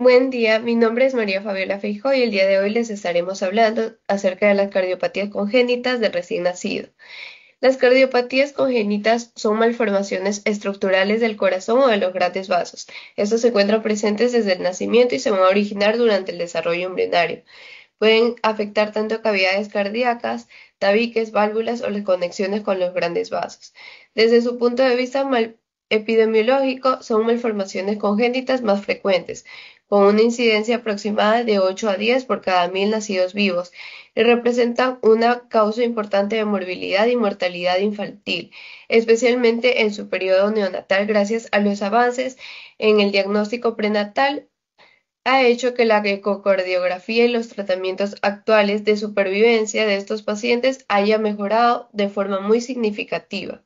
Buen día, mi nombre es María Fabiola Feijó y el día de hoy les estaremos hablando acerca de las cardiopatías congénitas del recién nacido. Las cardiopatías congénitas son malformaciones estructurales del corazón o de los grandes vasos. Estos se encuentran presentes desde el nacimiento y se van a originar durante el desarrollo embrionario. Pueden afectar tanto cavidades cardíacas, tabiques, válvulas o las conexiones con los grandes vasos. Desde su punto de vista epidemiológico, son malformaciones congénitas más frecuentes, con una incidencia aproximada de 8 a 10 por cada 1000 nacidos vivos, y representan una causa importante de morbilidad y mortalidad infantil, especialmente en su periodo neonatal gracias a los avances en el diagnóstico prenatal ha hecho que la ecocardiografía y los tratamientos actuales de supervivencia de estos pacientes haya mejorado de forma muy significativa.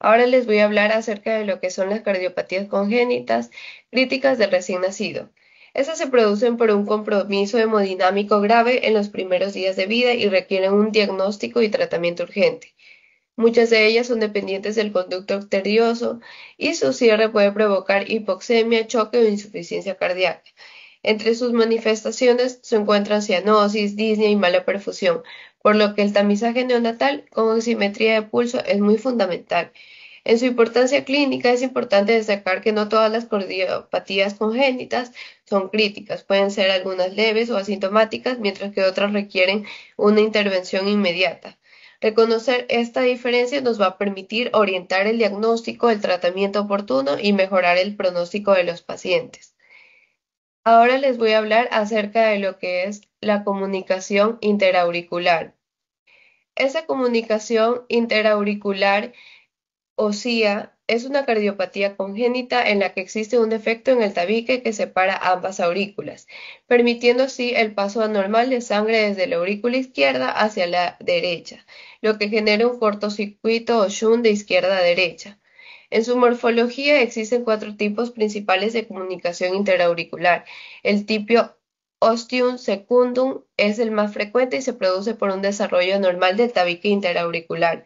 Ahora les voy a hablar acerca de lo que son las cardiopatías congénitas críticas del recién nacido. Estas se producen por un compromiso hemodinámico grave en los primeros días de vida y requieren un diagnóstico y tratamiento urgente. Muchas de ellas son dependientes del conducto arterioso y su cierre puede provocar hipoxemia, choque o insuficiencia cardíaca. Entre sus manifestaciones se encuentran cianosis, disnea y mala perfusión, por lo que el tamizaje neonatal con oximetría de pulso es muy fundamental. En su importancia clínica es importante destacar que no todas las cardiopatías congénitas son críticas, pueden ser algunas leves o asintomáticas, mientras que otras requieren una intervención inmediata. Reconocer esta diferencia nos va a permitir orientar el diagnóstico, el tratamiento oportuno y mejorar el pronóstico de los pacientes. Ahora les voy a hablar acerca de lo que es la comunicación interauricular. Esa comunicación interauricular o CIA es una cardiopatía congénita en la que existe un defecto en el tabique que separa ambas aurículas, permitiendo así el paso anormal de sangre desde la aurícula izquierda hacia la derecha, lo que genera un cortocircuito o shunt de izquierda a derecha. En su morfología existen cuatro tipos principales de comunicación interauricular. El tipo ostium secundum es el más frecuente y se produce por un desarrollo anormal del tabique interauricular.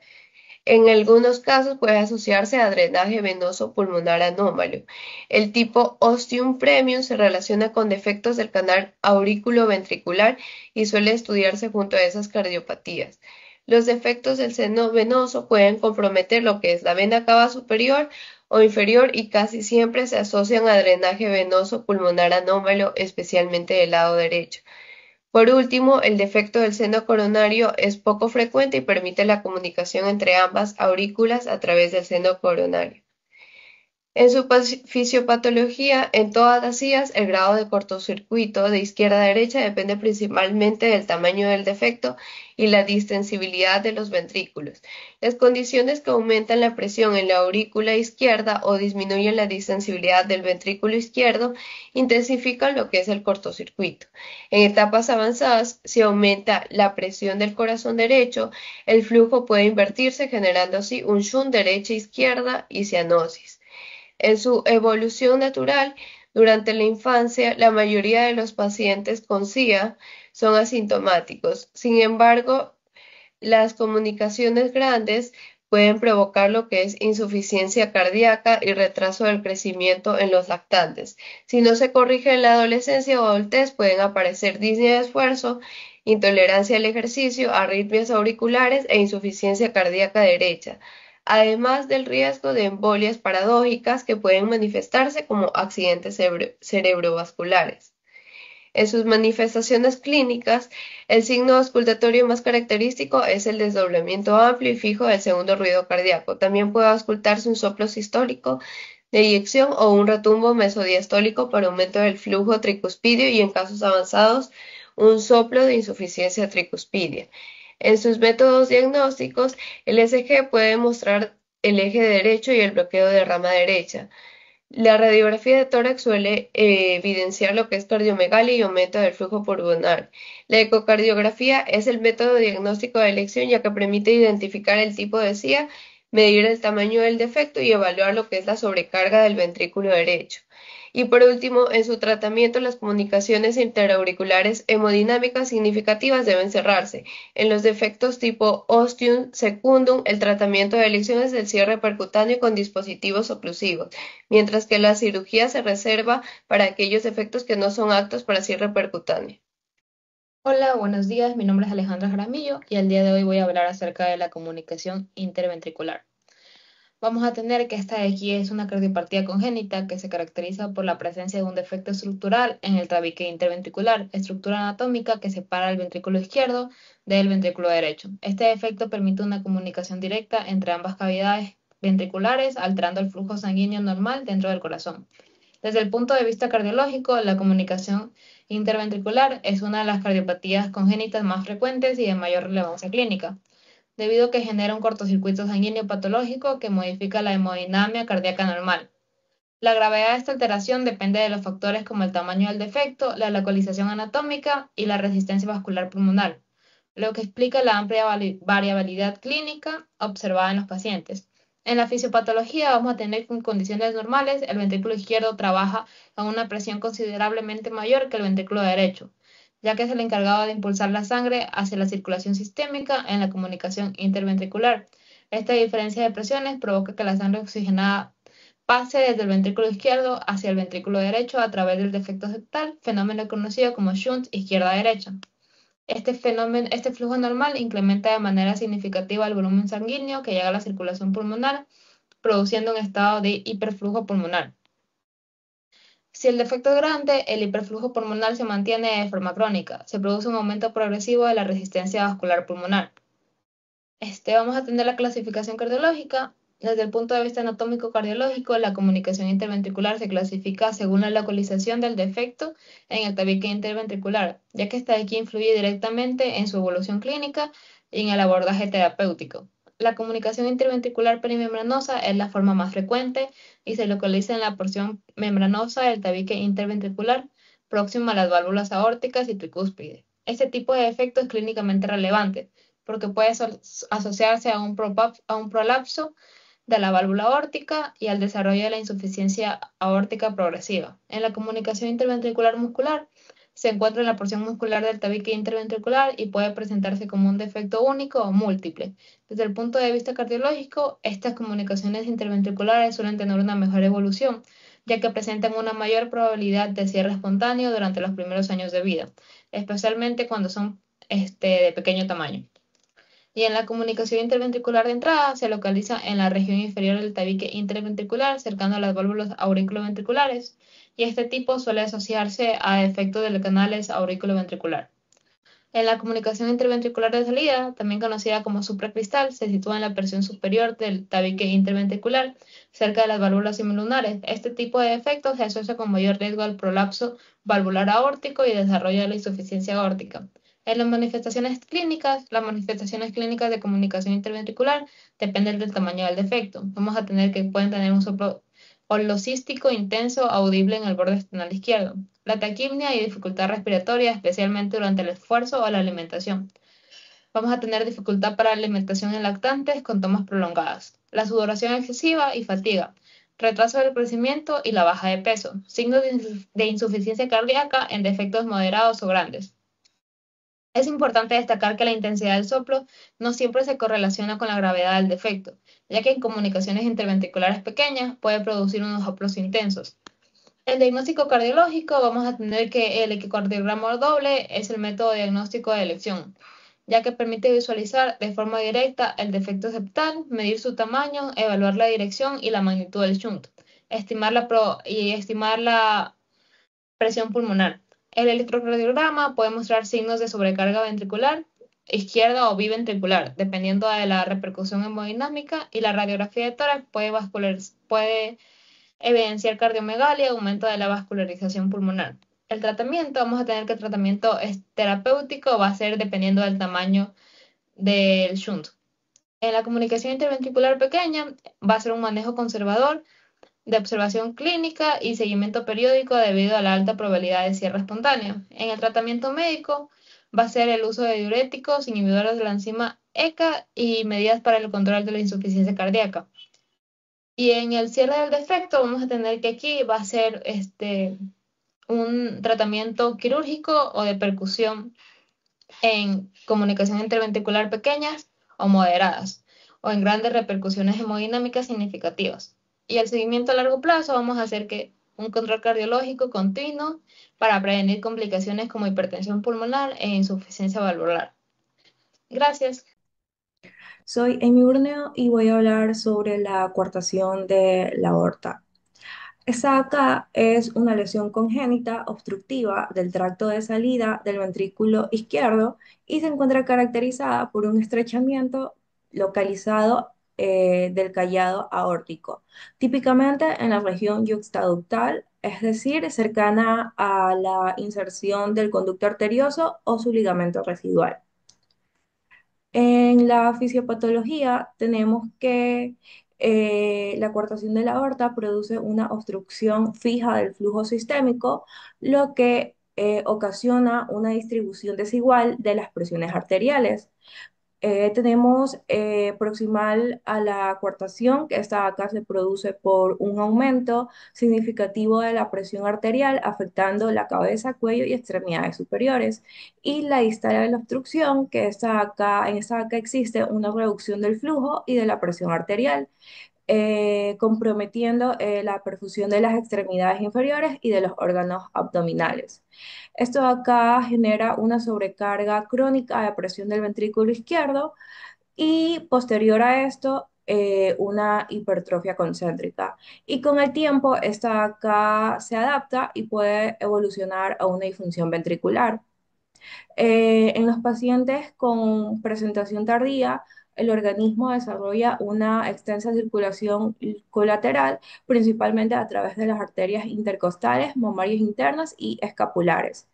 En algunos casos puede asociarse a drenaje venoso pulmonar anómalo. El tipo ostium premium se relaciona con defectos del canal aurículo-ventricular y suele estudiarse junto a esas cardiopatías. Los defectos del seno venoso pueden comprometer lo que es la vena cava superior o inferior y casi siempre se asocian a drenaje venoso pulmonar anómalo, especialmente del lado derecho. Por último, el defecto del seno coronario es poco frecuente y permite la comunicación entre ambas aurículas a través del seno coronario. En su fisiopatología, en todas las CIAs, el grado de cortocircuito de izquierda a derecha depende principalmente del tamaño del defecto y la distensibilidad de los ventrículos. Las condiciones que aumentan la presión en la aurícula izquierda o disminuyen la distensibilidad del ventrículo izquierdo intensifican lo que es el cortocircuito. En etapas avanzadas, si aumenta la presión del corazón derecho, el flujo puede invertirse generando así un shunt derecha-izquierda y cianosis. En su evolución natural, durante la infancia, la mayoría de los pacientes con CIA son asintomáticos. Sin embargo, las comunicaciones grandes pueden provocar lo que es insuficiencia cardíaca y retraso del crecimiento en los lactantes. Si no se corrige en la adolescencia o adultez, pueden aparecer disnea de esfuerzo, intolerancia al ejercicio, arritmias auriculares e insuficiencia cardíaca derecha, además del riesgo de embolias paradójicas que pueden manifestarse como accidentes cerebrovasculares. En sus manifestaciones clínicas, el signo auscultatorio más característico es el desdoblamiento amplio y fijo del segundo ruido cardíaco. También puede auscultarse un soplo sistólico de eyección o un retumbo mesodiastólico por aumento del flujo tricuspidio y en casos avanzados un soplo de insuficiencia tricuspidia. En sus métodos diagnósticos, el ECG puede mostrar el eje derecho y el bloqueo de rama derecha. La radiografía de tórax suele evidenciar lo que es cardiomegalia y aumento del flujo pulmonar. La ecocardiografía es el método diagnóstico de elección ya que permite identificar el tipo de CIA, medir el tamaño del defecto y evaluar lo que es la sobrecarga del ventrículo derecho. Y por último, en su tratamiento, las comunicaciones interauriculares hemodinámicas significativas deben cerrarse. En los defectos tipo ostium secundum, el tratamiento de elección es el cierre percutáneo con dispositivos oclusivos, mientras que la cirugía se reserva para aquellos defectos que no son aptos para cierre percutáneo. Hola, buenos días. Mi nombre es Alejandra Jaramillo y el día de hoy voy a hablar acerca de la comunicación interventricular. Vamos a tener que esta de aquí es una cardiopatía congénita que se caracteriza por la presencia de un defecto estructural en el tabique interventricular, estructura anatómica que separa el ventrículo izquierdo del ventrículo derecho. Este defecto permite una comunicación directa entre ambas cavidades ventriculares, alterando el flujo sanguíneo normal dentro del corazón. Desde el punto de vista cardiológico, la comunicación interventricular es una de las cardiopatías congénitas más frecuentes y de mayor relevancia clínica, debido a que genera un cortocircuito sanguíneo patológico que modifica la hemodinamia cardíaca normal. La gravedad de esta alteración depende de los factores como el tamaño del defecto, la localización anatómica y la resistencia vascular pulmonar, lo que explica la amplia variabilidad clínica observada en los pacientes. En la fisiopatología vamos a tener que en condiciones normales el ventrículo izquierdo trabaja a una presión considerablemente mayor que el ventrículo derecho, ya que es el encargado de impulsar la sangre hacia la circulación sistémica en la comunicación interventricular. Esta diferencia de presiones provoca que la sangre oxigenada pase desde el ventrículo izquierdo hacia el ventrículo derecho a través del defecto septal, fenómeno conocido como shunt izquierda-derecha. Este flujo normal incrementa de manera significativa el volumen sanguíneo que llega a la circulación pulmonar, produciendo un estado de hiperflujo pulmonar. Si el defecto es grande, el hiperflujo pulmonar se mantiene de forma crónica. Se produce un aumento progresivo de la resistencia vascular pulmonar. Vamos a tener la clasificación cardiológica. Desde el punto de vista anatómico cardiológico, la comunicación interventricular se clasifica según la localización del defecto en el tabique interventricular, ya que esta de aquí influye directamente en su evolución clínica y en el abordaje terapéutico. La comunicación interventricular perimembranosa es la forma más frecuente y se localiza en la porción membranosa del tabique interventricular próxima a las válvulas aórticas y tricúspide. Este tipo de defecto es clínicamente relevante porque puede asociarse a un prolapso de la válvula aórtica y al desarrollo de la insuficiencia aórtica progresiva. En la comunicación interventricular muscular se encuentra en la porción muscular del tabique interventricular y puede presentarse como un defecto único o múltiple. Desde el punto de vista cardiológico, estas comunicaciones interventriculares suelen tener una mejor evolución, ya que presentan una mayor probabilidad de cierre espontáneo durante los primeros años de vida, especialmente cuando son de pequeño tamaño. Y en la comunicación interventricular de entrada se localiza en la región inferior del tabique interventricular, cercano a las válvulas auriculoventriculares, y este tipo suele asociarse a defectos de los canales auriculoventricular. En la comunicación interventricular de salida, también conocida como supracristal, se sitúa en la porción superior del tabique interventricular, cerca de las válvulas semilunares. Este tipo de defectos se asocia con mayor riesgo al prolapso valvular aórtico y desarrollo de la insuficiencia aórtica. En las manifestaciones clínicas de comunicación interventricular dependen del tamaño del defecto. Vamos a tener que pueden tener un soplo holocístico intenso audible en el borde esternal izquierdo, la taquipnia y dificultad respiratoria, especialmente durante el esfuerzo o la alimentación. Vamos a tener dificultad para la alimentación en lactantes con tomas prolongadas, la sudoración excesiva y fatiga, retraso del crecimiento y la baja de peso, signos de insuficiencia cardíaca en defectos moderados o grandes. Es importante destacar que la intensidad del soplo no siempre se correlaciona con la gravedad del defecto, ya que en comunicaciones interventriculares pequeñas puede producir unos soplos intensos. El diagnóstico cardiológico, vamos a tener que el ecocardiograma doble es el método diagnóstico de elección, ya que permite visualizar de forma directa el defecto septal, medir su tamaño, evaluar la dirección y la magnitud del shunt, estimar la presión pulmonar. El electrocardiograma puede mostrar signos de sobrecarga ventricular izquierda o biventricular, dependiendo de la repercusión hemodinámica, y la radiografía de tórax puede evidenciar cardiomegalia y aumento de la vascularización pulmonar. El tratamiento, vamos a tener que el tratamiento terapéutico va a ser dependiendo del tamaño del shunt. En la comunicación interventricular pequeña va a ser un manejo conservador de observación clínica y seguimiento periódico debido a la alta probabilidad de cierre espontáneo. En el tratamiento médico va a ser el uso de diuréticos, inhibidores de la enzima ECA y medidas para el control de la insuficiencia cardíaca. Y en el cierre del defecto vamos a tener que aquí va a ser un tratamiento quirúrgico o de percusión en comunicación interventricular pequeñas o moderadas, o en grandes repercusiones hemodinámicas significativas. Y el seguimiento a largo plazo vamos a hacer que un control cardiológico continuo para prevenir complicaciones como hipertensión pulmonar e insuficiencia valvular. Gracias. Soy Amy Burneo y voy a hablar sobre la coartación de la aorta. Esta acá es una lesión congénita obstructiva del tracto de salida del ventrículo izquierdo y se encuentra caracterizada por un estrechamiento localizado del callado aórtico, típicamente en la región yuxtaductal, es decir, cercana a la inserción del conducto arterioso o su ligamento residual. En la fisiopatología tenemos que la coartación de la aorta produce una obstrucción fija del flujo sistémico, lo que ocasiona una distribución desigual de las presiones arteriales. Tenemos proximal a la coartación, que esta acá se produce por un aumento significativo de la presión arterial, afectando la cabeza, cuello y extremidades superiores. Y la distal de la obstrucción, que está acá, en esta acá existe una reducción del flujo y de la presión arterial, comprometiendo la perfusión de las extremidades inferiores y de los órganos abdominales. Esto acá genera una sobrecarga crónica de presión del ventrículo izquierdo y posterior a esto una hipertrofia concéntrica. Y con el tiempo esta acá se adapta y puede evolucionar a una disfunción ventricular. En los pacientes con presentación tardía, el organismo desarrolla una extensa circulación colateral, principalmente a través de las arterias intercostales, mamarias internas y escapulares.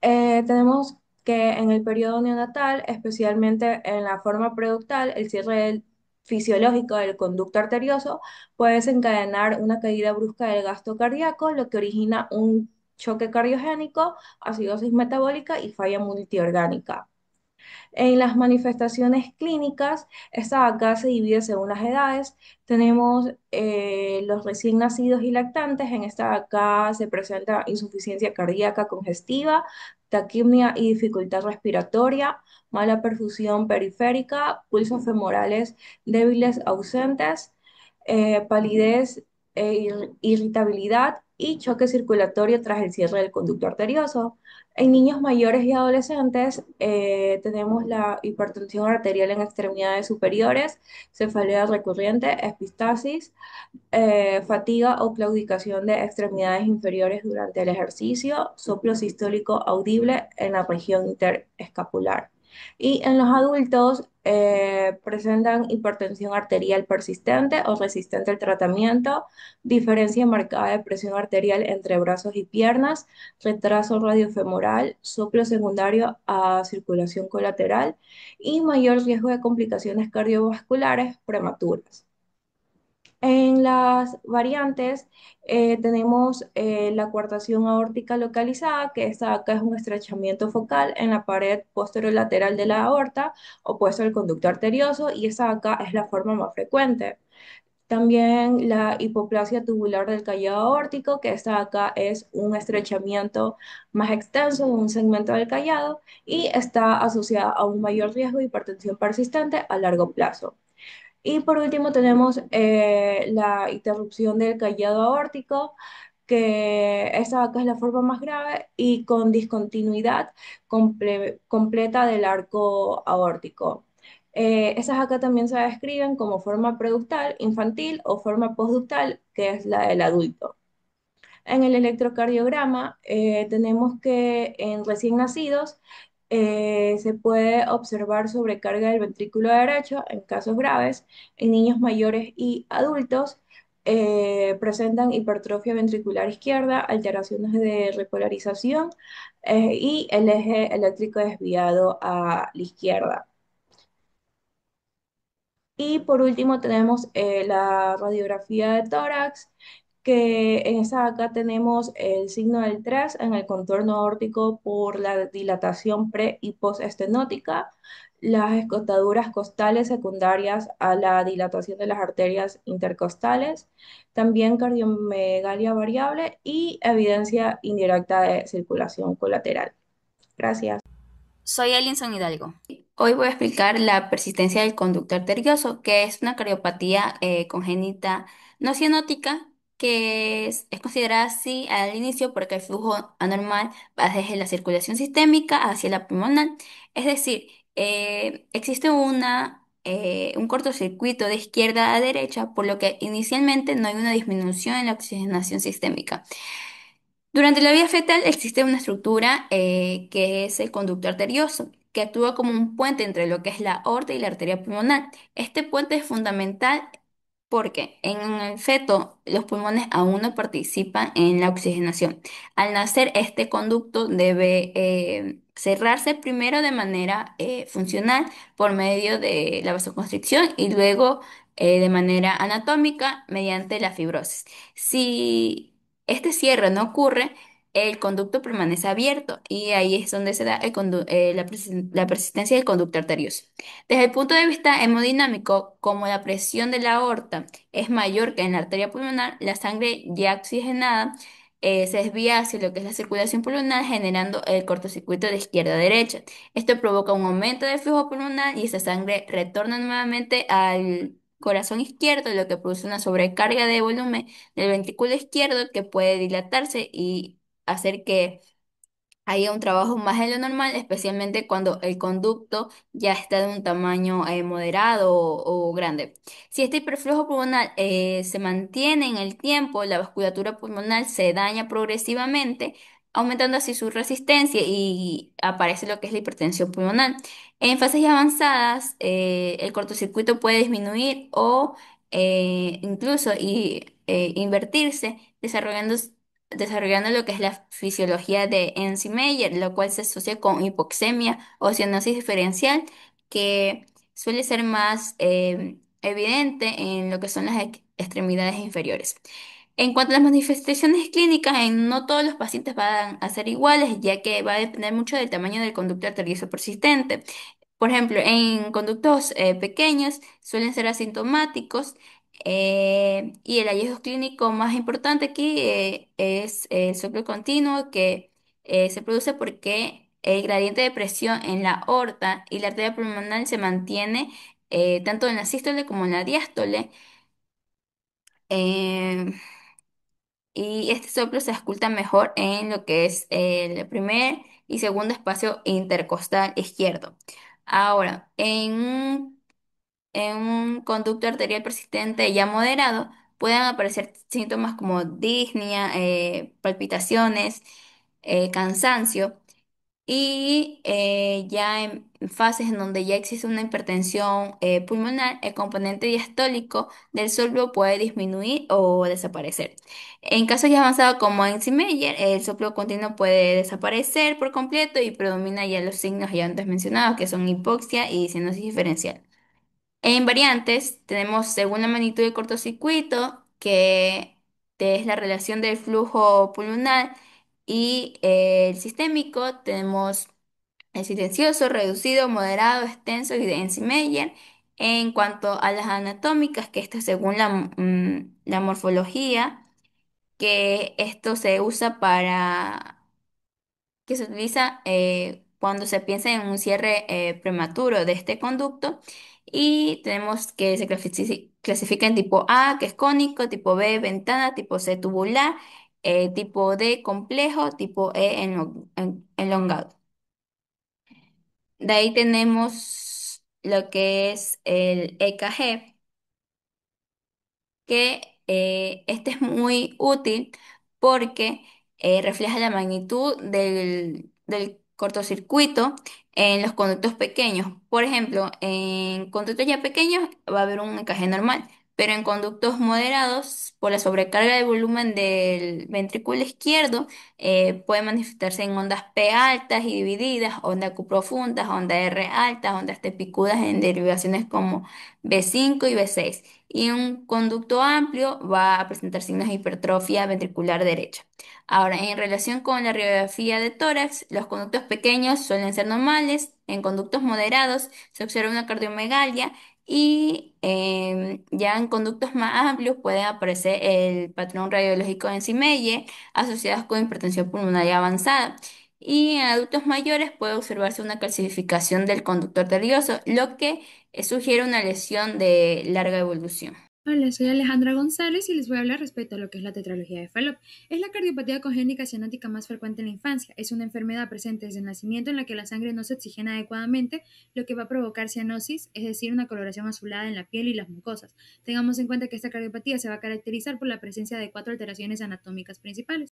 Tenemos que en el periodo neonatal, especialmente en la forma preductal, el fisiológico del conducto arterioso puede desencadenar una caída brusca del gasto cardíaco, lo que origina un choque cardiogénico, acidosis metabólica y falla multiorgánica. En las manifestaciones clínicas, esta acá se divide según las edades. Tenemos los recién nacidos y lactantes. En esta acá se presenta insuficiencia cardíaca congestiva, taquipnea y dificultad respiratoria, mala perfusión periférica, pulsos femorales débiles ausentes, palidez irritabilidad y choque circulatorio tras el cierre del conducto arterioso. En niños mayores y adolescentes tenemos la hipertensión arterial en extremidades superiores, cefalea recurrente, epistasis, fatiga o claudicación de extremidades inferiores durante el ejercicio, soplo sistólico audible en la región interescapular. Y en los adultos presentan hipertensión arterial persistente o resistente al tratamiento, diferencia marcada de presión arterial entre brazos y piernas, retraso radiofemoral, soplo secundario a circulación colateral y mayor riesgo de complicaciones cardiovasculares prematuras. En las variantes tenemos la coartación aórtica localizada, que esta acá es un estrechamiento focal en la pared posterolateral de la aorta, opuesto al conducto arterioso, y esta acá es la forma más frecuente. También la hipoplasia tubular del callado aórtico, que esta acá es un estrechamiento más extenso de un segmento del callado y está asociada a un mayor riesgo de hipertensión persistente a largo plazo. Y por último tenemos la interrupción del callado aórtico, que esta acá es la forma más grave y con discontinuidad completa del arco aórtico. Esas acá también se describen como forma preductal infantil o forma postductal, que es la del adulto. En el electrocardiograma tenemos que en recién nacidos se puede observar sobrecarga del ventrículo derecho en casos graves. En niños mayores y adultos presentan hipertrofia ventricular izquierda, alteraciones de repolarización y el eje eléctrico desviado a la izquierda. Y por último tenemos la radiografía de tórax, que en esta acá tenemos el signo del 3 en el contorno aórtico por la dilatación pre y postestenótica, las escotaduras costales secundarias a la dilatación de las arterias intercostales, también cardiomegalia variable y evidencia indirecta de circulación colateral. Gracias. Soy Elinson Hidalgo. Hoy voy a explicar la persistencia del conducto arterioso, que es una cardiopatía congénita no cianótica, que es considerada así al inicio porque el flujo anormal va desde la circulación sistémica hacia la pulmonar. Es decir, existe un cortocircuito de izquierda a derecha, por lo que inicialmente no hay una disminución en la oxigenación sistémica. Durante la vía fetal existe una estructura que es el conducto arterioso, que actúa como un puente entre lo que es la aorta y la arteria pulmonar. Este puente es fundamental porque en el feto los pulmones aún no participan en la oxigenación. Al nacer, este conducto debe cerrarse primero de manera funcional por medio de la vasoconstricción y luego de manera anatómica mediante la fibrosis. Si este cierre no ocurre, el conducto permanece abierto y ahí es donde se da la persistencia del conducto arterioso. Desde el punto de vista hemodinámico, como la presión de la aorta es mayor que en la arteria pulmonar, la sangre ya oxigenada se desvía hacia lo que es la circulación pulmonar, generando el cortocircuito de izquierda a derecha. Esto provoca un aumento del flujo pulmonar y esa sangre retorna nuevamente al corazón izquierdo, lo que produce una sobrecarga de volumen del ventrículo izquierdo que puede dilatarse y hacer que haya un trabajo más de lo normal, especialmente cuando el conducto ya está de un tamaño moderado o grande. Si este hiperflujo pulmonar se mantiene en el tiempo, la vasculatura pulmonar se daña progresivamente, aumentando así su resistencia y aparece lo que es la hipertensión pulmonar. En fases ya avanzadas, el cortocircuito puede disminuir o invertirse, desarrollando lo que es la fisiología de Enzi-Meyer, lo cual se asocia con hipoxemia o cianosis diferencial, que suele ser más evidente en lo que son las extremidades inferiores. En cuanto a las manifestaciones clínicas, no todos los pacientes van a ser iguales, ya que va a depender mucho del tamaño del conducto arterioso persistente. Por ejemplo, en conductos pequeños suelen ser asintomáticos y el hallazgo clínico más importante aquí es el soplo continuo que se produce porque el gradiente de presión en la aorta y la arteria pulmonar se mantiene tanto en la sístole como en la diástole. eh, y este soplo se ausculta mejor en lo que es el primer y segundo espacio intercostal izquierdo. Ahora, en un conducto arterial persistente ya moderado, pueden aparecer síntomas como disnea, palpitaciones, cansancio. Y ya en fases en donde ya existe una hipertensión pulmonar, el componente diastólico del soplo puede disminuir o desaparecer. En casos ya avanzados como en Meyer, el soplo continuo puede desaparecer por completo y predomina ya los signos ya antes mencionados, que son hipoxia y cianosis diferencial. En variantes tenemos según la magnitud del cortocircuito, que es la relación del flujo pulmonar, y el sistémico tenemos el silencioso, reducido, moderado, extenso y de Enzi-Meyer. En cuanto a las anatómicas, que esto es según la morfología, que esto se usa que se utiliza cuando se piensa en un cierre prematuro de este conducto y tenemos que se clasifica en tipo A, que es cónico, tipo B, ventana, tipo C, tubular, tipo D, complejo, tipo E, elongado. De ahí tenemos lo que es el EKG, que este es muy útil porque refleja la magnitud del cortocircuito en los conductos pequeños. Por ejemplo, en conductos ya pequeños va a haber un encaje normal, pero en conductos moderados, por la sobrecarga de volumen del ventrículo izquierdo, puede manifestarse en ondas P altas y divididas, ondas Q profundas, ondas R altas, ondas T picudas en derivaciones como B5 y B6 y un conducto amplio va a presentar signos de hipertrofia ventricular derecha. Ahora, en relación con la radiografía de tórax, los conductos pequeños suelen ser normales, en conductos moderados se observa una cardiomegalia y ya en conductos más amplios puede aparecer el patrón radiológico en Symeille asociados con hipertensión pulmonar avanzada. Y en adultos mayores puede observarse una calcificación del conducto arterioso, lo que sugiere una lesión de larga evolución. Hola, soy Alejandra González y les voy a hablar respecto a lo que es la tetralogía de Fallot. Es la cardiopatía congénita cianótica más frecuente en la infancia. Es una enfermedad presente desde el nacimiento en la que la sangre no se oxigena adecuadamente, lo que va a provocar cianosis, es decir, una coloración azulada en la piel y las mucosas. Tengamos en cuenta que esta cardiopatía se va a caracterizar por la presencia de 4 alteraciones anatómicas principales.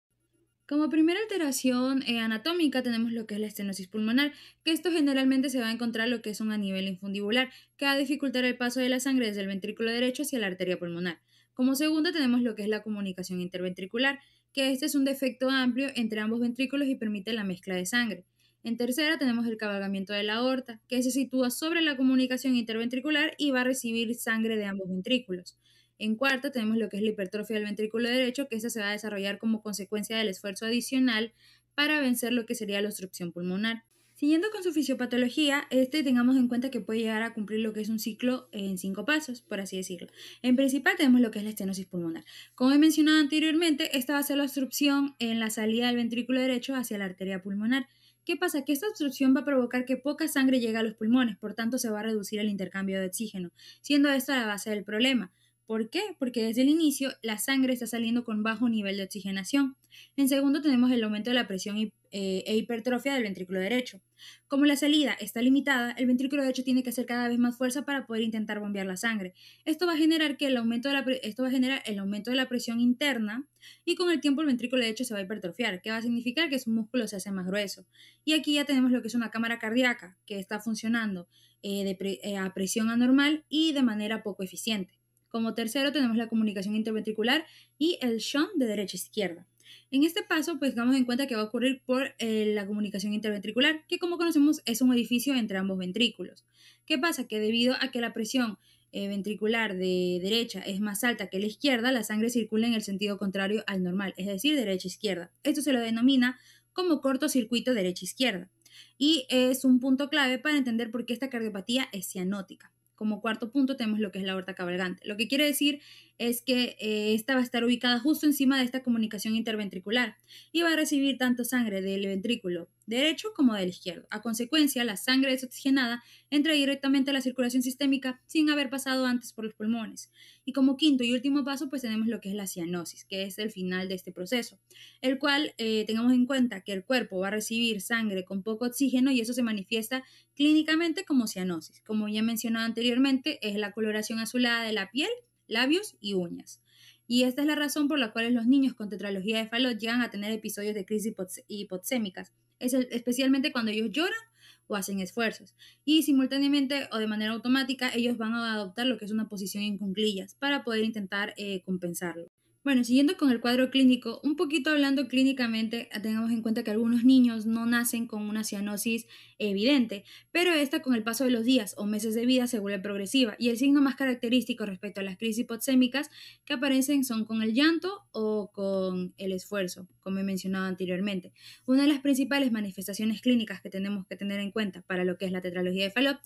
Como primera alteración anatómica tenemos lo que es la estenosis pulmonar, que esto generalmente se va a encontrar lo que es un a nivel infundibular, que va a dificultar el paso de la sangre desde el ventrículo derecho hacia la arteria pulmonar. Como segunda tenemos lo que es la comunicación interventricular, que este es un defecto amplio entre ambos ventrículos y permite la mezcla de sangre. En tercera tenemos el cabalgamiento de la aorta, que se sitúa sobre la comunicación interventricular y va a recibir sangre de ambos ventrículos. En cuarta tenemos lo que es la hipertrofia del ventrículo derecho, que esta se va a desarrollar como consecuencia del esfuerzo adicional para vencer lo que sería la obstrucción pulmonar. Siguiendo con su fisiopatología, tengamos en cuenta que puede llegar a cumplir lo que es un ciclo en 5 pasos, por así decirlo. En principal tenemos lo que es la estenosis pulmonar. Como he mencionado anteriormente, esta va a ser la obstrucción en la salida del ventrículo derecho hacia la arteria pulmonar. ¿Qué pasa? Que esta obstrucción va a provocar que poca sangre llegue a los pulmones, por tanto se va a reducir el intercambio de oxígeno, siendo esta la base del problema. ¿Por qué? Porque desde el inicio la sangre está saliendo con bajo nivel de oxigenación. En segundo tenemos el aumento de la presión e hipertrofia del ventrículo derecho. Como la salida está limitada, el ventrículo derecho tiene que hacer cada vez más fuerza para poder intentar bombear la sangre. Esto va a generar el aumento de la presión interna y con el tiempo el ventrículo derecho se va a hipertrofiar, que va a significar que su músculo se hace más grueso. Y aquí ya tenemos lo que es una cámara cardíaca que está funcionando a presión anormal y de manera poco eficiente. Como tercero tenemos la comunicación interventricular y el shunt de derecha a izquierda. En este paso, pues tengamos en cuenta que va a ocurrir por la comunicación interventricular, que como conocemos es un orificio entre ambos ventrículos. ¿Qué pasa? Que debido a que la presión ventricular de derecha es más alta que la izquierda, la sangre circula en el sentido contrario al normal, es decir, derecha-izquierda. Esto se lo denomina como cortocircuito derecha-izquierda y es un punto clave para entender por qué esta cardiopatía es cianótica. Como cuarto punto tenemos lo que es la aorta cabalgante. Lo que quiere decir es que esta va a estar ubicada justo encima de esta comunicación interventricular y va a recibir tanto sangre del ventrículo derecho como del izquierdo. A consecuencia, la sangre desoxigenada entra directamente a la circulación sistémica sin haber pasado antes por los pulmones. Y como quinto y último paso, pues tenemos lo que es la cianosis, que es el final de este proceso, el cual tengamos en cuenta que el cuerpo va a recibir sangre con poco oxígeno y eso se manifiesta clínicamente como cianosis. Como ya mencionado anteriormente, es la coloración azulada de la piel, labios y uñas. Y esta es la razón por la cual los niños con tetralogía de Fallot llegan a tener episodios de crisis hipoxémicas, especialmente cuando ellos lloran o hacen esfuerzos. Y simultáneamente o de manera automática ellos van a adoptar lo que es una posición en cuclillas para poder intentar compensarlo. Bueno, siguiendo con el cuadro clínico, un poquito hablando clínicamente, tengamos en cuenta que algunos niños no nacen con una cianosis evidente, pero esta con el paso de los días o meses de vida se vuelve progresiva y el signo más característico respecto a las crisis hipoxémicas que aparecen son con el llanto o con el esfuerzo, como he mencionado anteriormente. Una de las principales manifestaciones clínicas que tenemos que tener en cuenta para lo que es la tetralogía de Fallot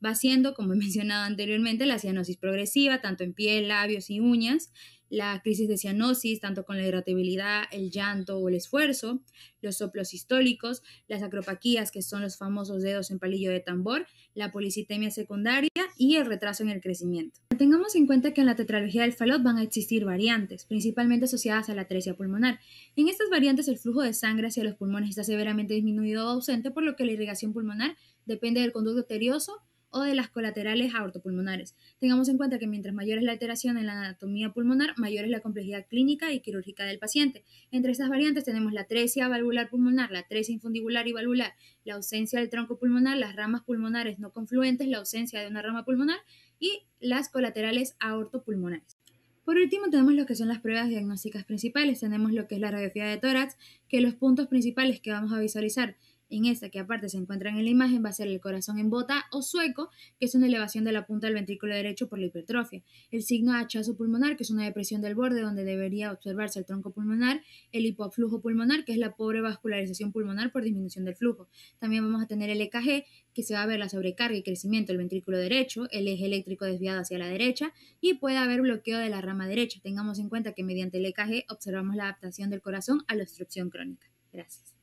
va siendo, como he mencionado anteriormente, la cianosis progresiva, tanto en piel, labios y uñas, la crisis de cianosis, tanto con la irritabilidad, el llanto o el esfuerzo, los soplos sistólicos, las acropaquías, que son los famosos dedos en palillo de tambor, la policitemia secundaria y el retraso en el crecimiento. Tengamos en cuenta que en la tetralogía del Fallot van a existir variantes, principalmente asociadas a la atresia pulmonar. En estas variantes el flujo de sangre hacia los pulmones está severamente disminuido o ausente, por lo que la irrigación pulmonar depende del conducto arterioso o de las colaterales aortopulmonares. Tengamos en cuenta que mientras mayor es la alteración en la anatomía pulmonar, mayor es la complejidad clínica y quirúrgica del paciente. Entre estas variantes tenemos la atresia valvular pulmonar, la atresia infundibular y valvular, la ausencia del tronco pulmonar, las ramas pulmonares no confluentes, la ausencia de una rama pulmonar y las colaterales aortopulmonares. Por último, tenemos lo que son las pruebas diagnósticas principales. Tenemos lo que es la radiografía de tórax, que los puntos principales que vamos a visualizar En esta, que aparte se encuentra en la imagen, va a ser el corazón en bota o sueco, que es una elevación de la punta del ventrículo derecho por la hipertrofia. El signo de hachazo pulmonar, que es una depresión del borde donde debería observarse el tronco pulmonar. El hipoflujo pulmonar, que es la pobre vascularización pulmonar por disminución del flujo. También vamos a tener el EKG, que se va a ver la sobrecarga y crecimiento del ventrículo derecho, el eje eléctrico desviado hacia la derecha y puede haber bloqueo de la rama derecha. Tengamos en cuenta que mediante el EKG observamos la adaptación del corazón a la obstrucción crónica. Gracias.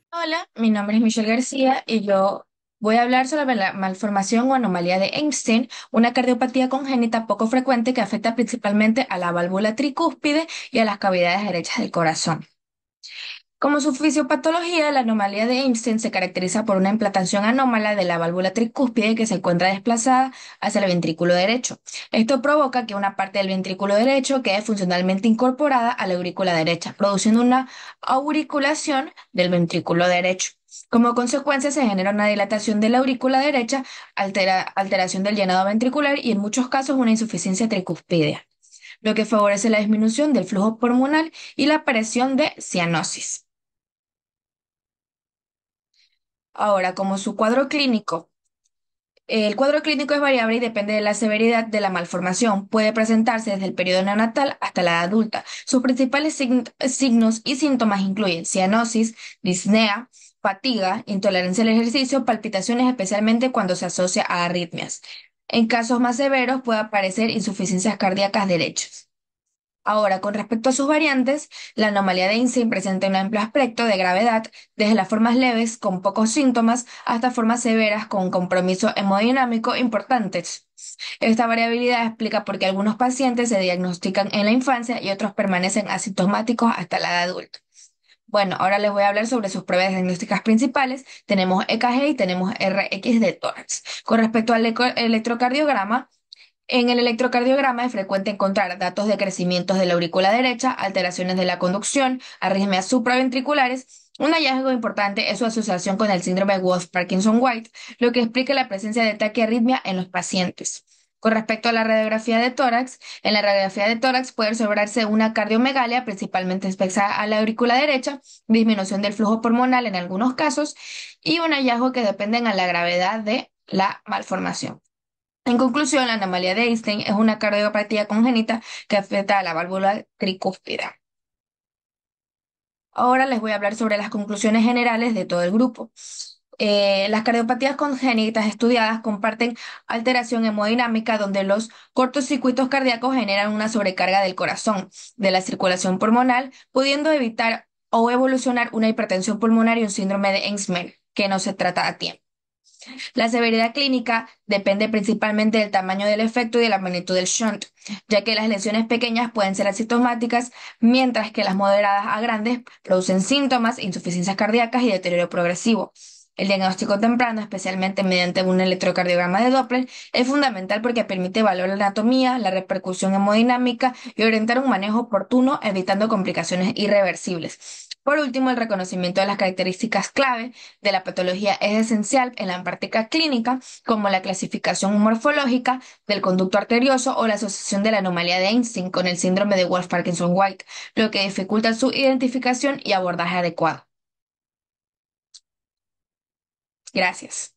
Hola, mi nombre es Michelle García y yo voy a hablar sobre la malformación o anomalía de Einstein, una cardiopatía congénita poco frecuente que afecta principalmente a la válvula tricúspide y a las cavidades derechas del corazón. Como su fisiopatología, la anomalía de Einstein se caracteriza por una implantación anómala de la válvula tricúspide que se encuentra desplazada hacia el ventrículo derecho. Esto provoca que una parte del ventrículo derecho quede funcionalmente incorporada a la aurícula derecha, produciendo una auriculación del ventrículo derecho. Como consecuencia, se genera una dilatación de la aurícula derecha, alteración del llenado ventricular y en muchos casos una insuficiencia tricúspidea, lo que favorece la disminución del flujo pulmonar y la aparición de cianosis. Ahora, como su cuadro clínico, el cuadro clínico es variable y depende de la severidad de la malformación. Puede presentarse desde el periodo neonatal hasta la edad adulta. Sus principales signos y síntomas incluyen cianosis, disnea, fatiga, intolerancia al ejercicio, palpitaciones, especialmente cuando se asocia a arritmias. En casos más severos puede aparecer insuficiencias cardíacas derechas. Ahora, con respecto a sus variantes, la anomalía de Einstein presenta un amplio espectro de gravedad, desde las formas leves con pocos síntomas hasta formas severas con un compromiso hemodinámico importantes. Esta variabilidad explica por qué algunos pacientes se diagnostican en la infancia y otros permanecen asintomáticos hasta la edad adulta. Bueno, ahora les voy a hablar sobre sus pruebas diagnósticas principales. Tenemos EKG y tenemos RX de tórax. Con respecto al electrocardiograma, en el electrocardiograma es frecuente encontrar datos de crecimientos de la aurícula derecha, alteraciones de la conducción, arritmias supraventriculares. Un hallazgo importante es su asociación con el síndrome de Wolff-Parkinson-White, lo que explica la presencia de taquiarritmia en los pacientes. Con respecto a la radiografía de tórax, en la radiografía de tórax puede observarse una cardiomegalia, principalmente espexada a la aurícula derecha, disminución del flujo pulmonar en algunos casos y un hallazgo que dependen a la gravedad de la malformación. En conclusión, la anomalía de Einstein es una cardiopatía congénita que afecta a la válvula tricúspide. Ahora les voy a hablar sobre las conclusiones generales de todo el grupo. Las cardiopatías congénitas estudiadas comparten alteración hemodinámica donde los cortocircuitos cardíacos generan una sobrecarga del corazón, de la circulación pulmonar, pudiendo evitar o evolucionar una hipertensión pulmonar y un síndrome de Ensmer, que no se trata a tiempo. La severidad clínica depende principalmente del tamaño del efecto y de la magnitud del shunt, ya que las lesiones pequeñas pueden ser asintomáticas, mientras que las moderadas a grandes producen síntomas, insuficiencias cardíacas y deterioro progresivo. El diagnóstico temprano, especialmente mediante un electrocardiograma de Doppler, es fundamental porque permite evaluar la anatomía, la repercusión hemodinámica y orientar un manejo oportuno, evitando complicaciones irreversibles. Por último, el reconocimiento de las características clave de la patología es esencial en la práctica clínica, como la clasificación morfológica del conducto arterioso o la asociación de la anomalía de Einstein con el síndrome de Wolff-Parkinson-White, lo que dificulta su identificación y abordaje adecuado. Gracias.